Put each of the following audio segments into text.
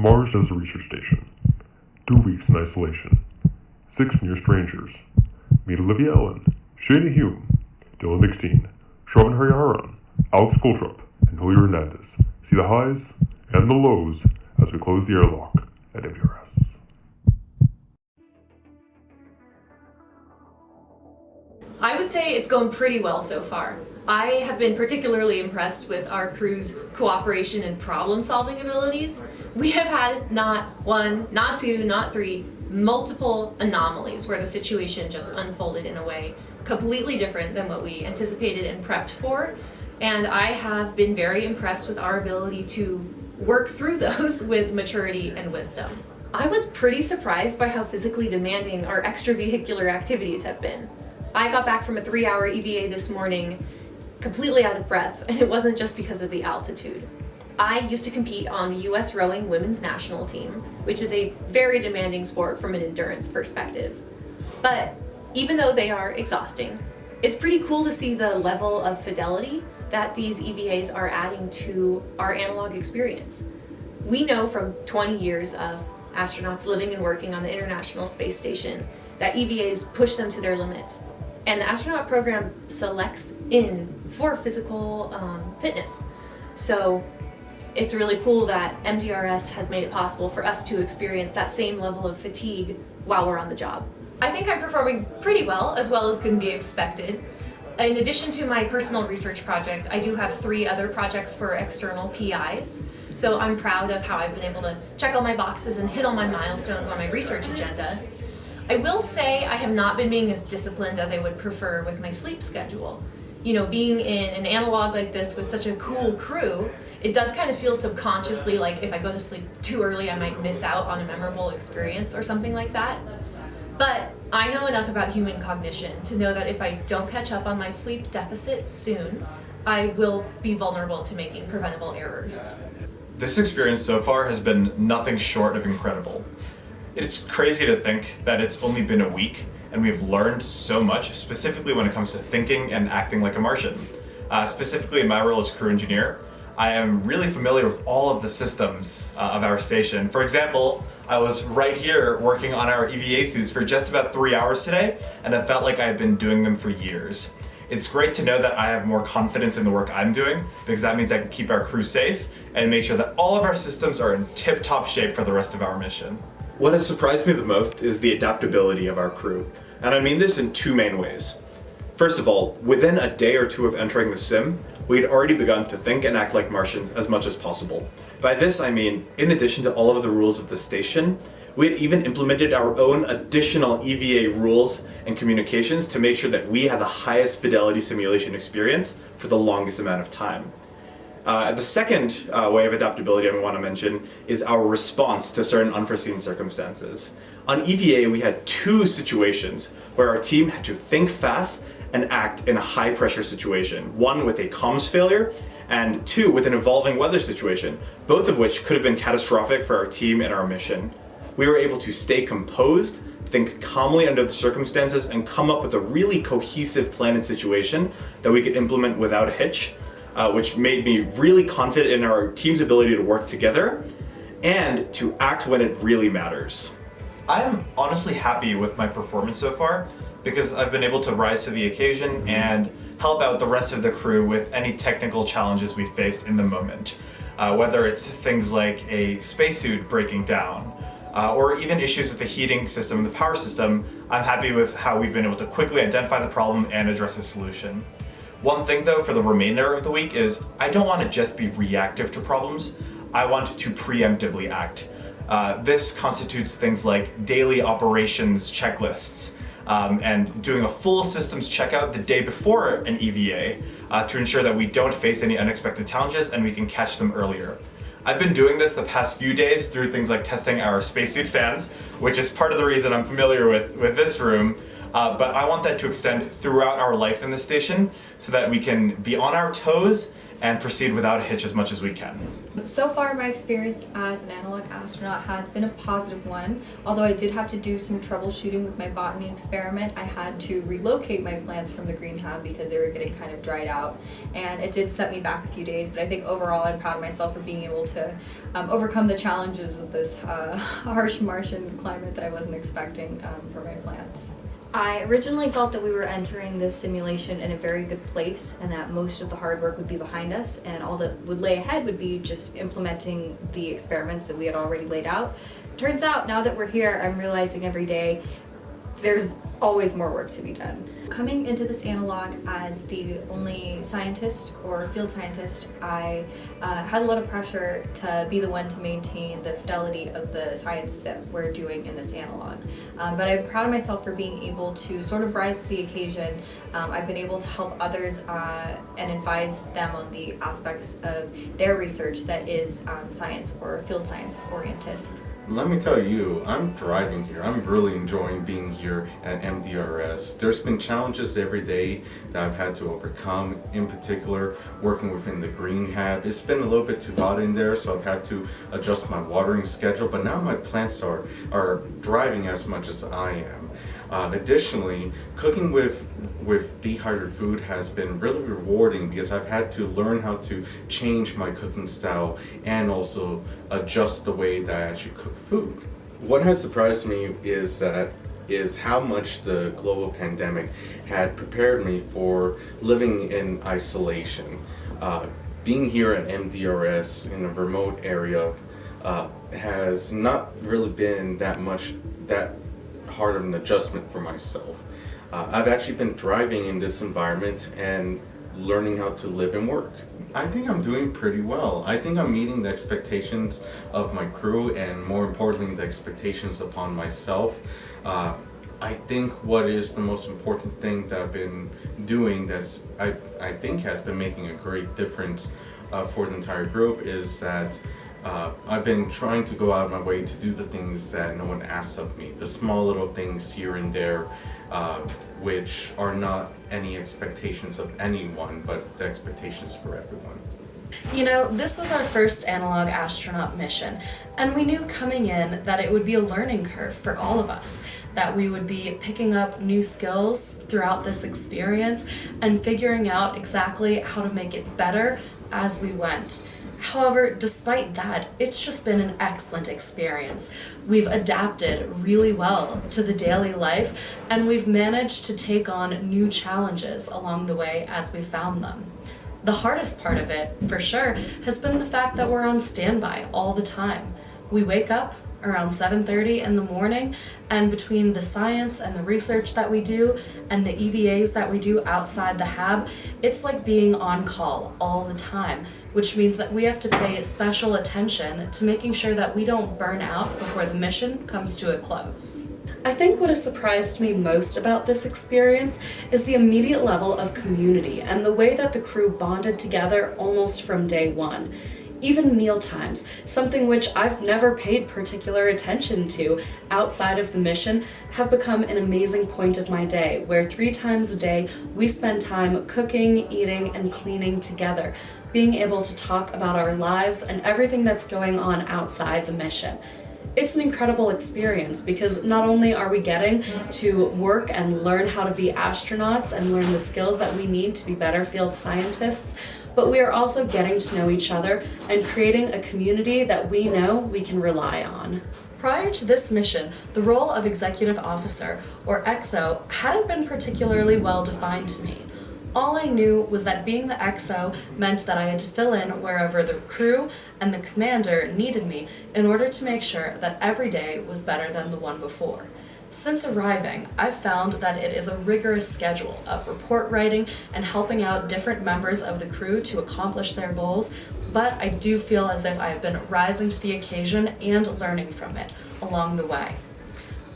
Mars Desert Research Station. 2 weeks in isolation. 6 near strangers. Meet Olivia Ellen, Shana Hume, Dylan McSteen, Shawn Hariharan, Alex Goldrup, and Julio Hernandez. See the highs and the lows as we close the airlock at MDRS. I would say it's going pretty well so far. I have been particularly impressed with our crew's cooperation and problem-solving abilities. We have had not one, not two, not three, multiple anomalies where the situation just unfolded in a way completely different than what we anticipated and prepped for. And I have been very impressed with our ability to work through those with maturity and wisdom. I was pretty surprised by how physically demanding our extravehicular activities have been. I got back from a 3-hour EVA this morning completely out of breath, and it wasn't just because of the altitude. I used to compete on the US rowing women's national team, which is a very demanding sport from an endurance perspective. But even though they are exhausting, it's pretty cool to see the level of fidelity that these EVAs are adding to our analog experience. We know from 20 years of astronauts living and working on the International Space Station that EVAs push them to their limits. And the astronaut program selects in for physical fitness. So it's really cool that MDRS has made it possible for us to experience that same level of fatigue while we're on the job. I think I'm performing pretty well as can be expected. In addition to my personal research project, I do have 3 other projects for external PIs. So I'm proud of how I've been able to check all my boxes and hit all my milestones on my research agenda. I will say I have not been being as disciplined as I would prefer with my sleep schedule. You know, being in an analog like this with such a cool crew, it does kind of feel subconsciously like if I go to sleep too early, I might miss out on a memorable experience or something like that. But I know enough about human cognition to know that if I don't catch up on my sleep deficit soon, I will be vulnerable to making preventable errors. This experience so far has been nothing short of incredible. It's crazy to think that it's only been a week and we've learned so much, specifically when it comes to thinking and acting like a Martian. Specifically in my role as crew engineer, I am really familiar with all of the systems of our station. For example, I was right here working on our EVA suits for just about 3 hours today, and it felt like I had been doing them for years. It's great to know that I have more confidence in the work I'm doing, because that means I can keep our crew safe and make sure that all of our systems are in tip-top shape for the rest of our mission. What has surprised me the most is the adaptability of our crew, and I mean this in 2 main ways. First of all, within a day or 2 of entering the sim, we had already begun to think and act like Martians as much as possible. By this I mean, in addition to all of the rules of the station, we had even implemented our own additional EVA rules and communications to make sure that we had the highest fidelity simulation experience for the longest amount of time. The second way of adaptability I want to mention is our response to certain unforeseen circumstances. On EVA, we had 2 situations where our team had to think fast and act in a high pressure situation. 1 with a comms failure, and 2 with an evolving weather situation, both of which could have been catastrophic for our team and our mission. We were able to stay composed, think calmly under the circumstances, and come up with a really cohesive plan and situation that we could implement without a hitch. Which made me really confident in our team's ability to work together and to act when it really matters. I'm honestly happy with my performance so far because I've been able to rise to the occasion and help out the rest of the crew with any technical challenges we faced in the moment. Whether it's things like a spacesuit breaking down or even issues with the heating system and the power system, I'm happy with how we've been able to quickly identify the problem and address a solution. One thing though for the remainder of the week is I don't want to just be reactive to problems, I want to preemptively act. This constitutes things like daily operations checklists and doing a full systems checkout the day before an EVA to ensure that we don't face any unexpected challenges and we can catch them earlier. I've been doing this the past few days through things like testing our spacesuit fans, which is part of the reason I'm familiar with this room. But I want that to extend throughout our life in the station so that we can be on our toes and proceed without a hitch as much as we can. So far, my experience as an analog astronaut has been a positive one. Although I did have to do some troubleshooting with my botany experiment, I had to relocate my plants from the green hub because they were getting kind of dried out, and it did set me back a few days. But I think overall, I'm proud of myself for being able to overcome the challenges of this harsh Martian climate that I wasn't expecting for my plants. I originally felt that we were entering this simulation in a very good place and that most of the hard work would be behind us and all that would lay ahead would be just implementing the experiments that we had already laid out. Turns out, now that we're here, I'm realizing every day there's always more work to be done. Coming into this analog as the only scientist or field scientist, I had a lot of pressure to be the one to maintain the fidelity of the science that we're doing in this analog. But I'm proud of myself for being able to sort of rise to the occasion. I've been able to help others and advise them on the aspects of their research that is science or field science oriented. Let me tell you, I'm thriving here. I'm really enjoying being here at MDRS. There's been challenges every day that I've had to overcome, in particular working within the green hab. It's been a little bit too hot in there, so I've had to adjust my watering schedule, but now my plants are thriving as much as I am. Additionally, cooking with dehydrated food has been really rewarding because I've had to learn how to change my cooking style and also adjust the way that I actually cook food. What has surprised me is how much the global pandemic had prepared me for living in isolation. Being here at MDRS in a remote area has not really been that hard of an adjustment for myself. I've actually been thriving in this environment and learning how to live and work. I think I'm doing pretty well. I think I'm meeting the expectations of my crew and more importantly the expectations upon myself. I think what is the most important thing that I've been doing that's I think has been making a great difference for the entire group is that I've been trying to go out of my way to do the things that no one asks of me, the small little things here and there, which are not any expectations of anyone, but the expectations for everyone. You know, this was our first analog astronaut mission, and we knew coming in that it would be a learning curve for all of us, that we would be picking up new skills throughout this experience and figuring out exactly how to make it better as we went. However, despite that, it's just been an excellent experience. We've adapted really well to the daily life, and we've managed to take on new challenges along the way as we found them. The hardest part of it, for sure, has been the fact that we're on standby all the time. We wake up around 7:30 in the morning, and between the science and the research that we do and the EVAs that we do outside the hab, it's like being on call all the time, which means that we have to pay special attention to making sure that we don't burn out before the mission comes to a close. I think what has surprised me most about this experience is the immediate level of community and the way that the crew bonded together almost from day one. Even meal times, something which I've never paid particular attention to outside of the mission, have become an amazing point of my day, where 3 times a day we spend time cooking, eating, and cleaning together, being able to talk about our lives and everything that's going on outside the mission. It's an incredible experience because not only are we getting to work and learn how to be astronauts and learn the skills that we need to be better field scientists, but we are also getting to know each other and creating a community that we know we can rely on. Prior to this mission, the role of Executive Officer, or XO, hadn't been particularly well defined to me. All I knew was that being the XO meant that I had to fill in wherever the crew and the commander needed me in order to make sure that every day was better than the one before. Since arriving, I've found that it is a rigorous schedule of report writing and helping out different members of the crew to accomplish their goals, but I do feel as if I've been rising to the occasion and learning from it along the way.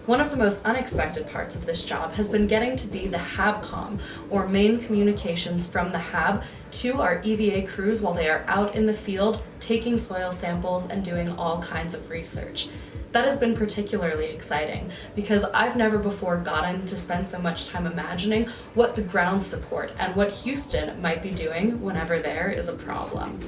One of the most unexpected parts of this job has been getting to be the HabCom, or main communications from the Hab to our EVA crews while they are out in the field taking soil samples and doing all kinds of research. That has been particularly exciting because I've never before gotten to spend so much time imagining what the ground support and what Houston might be doing whenever there is a problem.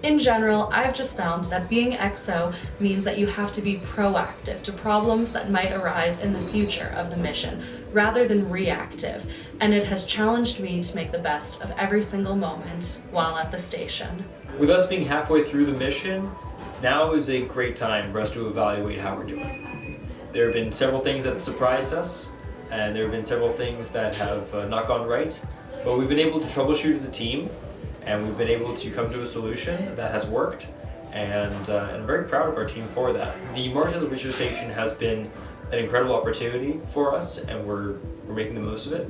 In general, I've just found that being XO means that you have to be proactive to problems that might arise in the future of the mission, rather than reactive, and it has challenged me to make the best of every single moment while at the station. With us being halfway through the mission, now is a great time for us to evaluate how we're doing. There have been several things that have surprised us, and there have been several things that have not gone right, but we've been able to troubleshoot as a team, and we've been able to come to a solution that has worked, and I'm very proud of our team for that. The Martian Research Station has been an incredible opportunity for us, and we're making the most of it.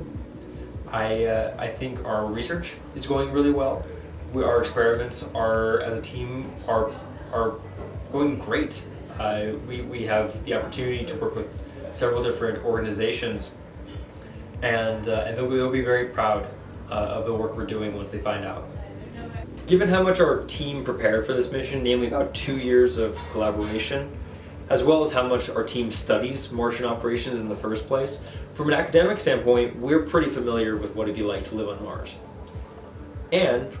I think our research is going really well. Our experiments are, as a team, are going great. We have the opportunity to work with several different organizations, and they'll be very proud of the work we're doing once they find out. Given how much our team prepared for this mission, namely about 2 years of collaboration, as well as how much our team studies Martian operations in the first place, from an academic standpoint, we're pretty familiar with what it'd be like to live on Mars. And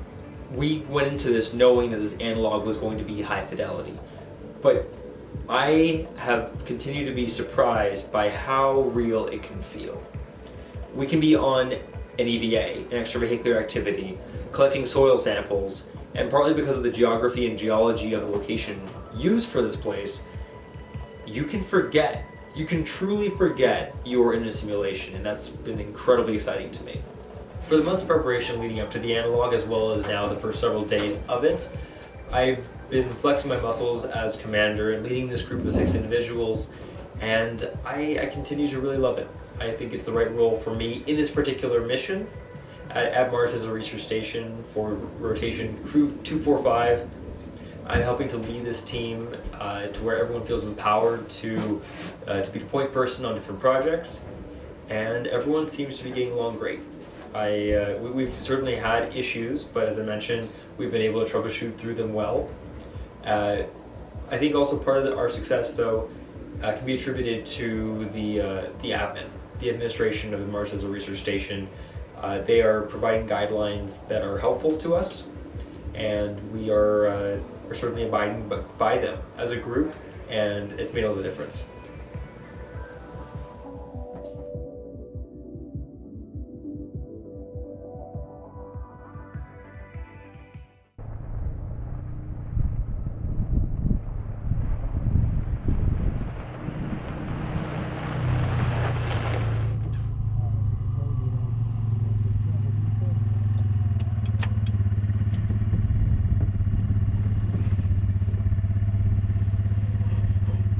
we went into this knowing that this analog was going to be high fidelity. But I have continued to be surprised by how real it can feel. We can be on an EVA, an extravehicular activity, collecting soil samples, and partly because of the geography and geology of the location used for this place, you can truly forget you're in a simulation, and that's been incredibly exciting to me. For the months of preparation leading up to the analog, as well as now the first several days of it, I've been flexing my muscles as commander and leading this group of 6 individuals, and I continue to really love it. I think it's the right role for me in this particular mission. At Mars as a research station for rotation crew 245, I'm helping to lead this team to where everyone feels empowered to be the point person on different projects, and everyone seems to be getting along great. We've certainly had issues, but as I mentioned, we've been able to troubleshoot through them well. I think also part of our success, though, can be attributed to the admin, the administration of the Mars as a research station. They are providing guidelines that are helpful to us, and we're certainly abiding by them as a group, and it's made all the difference.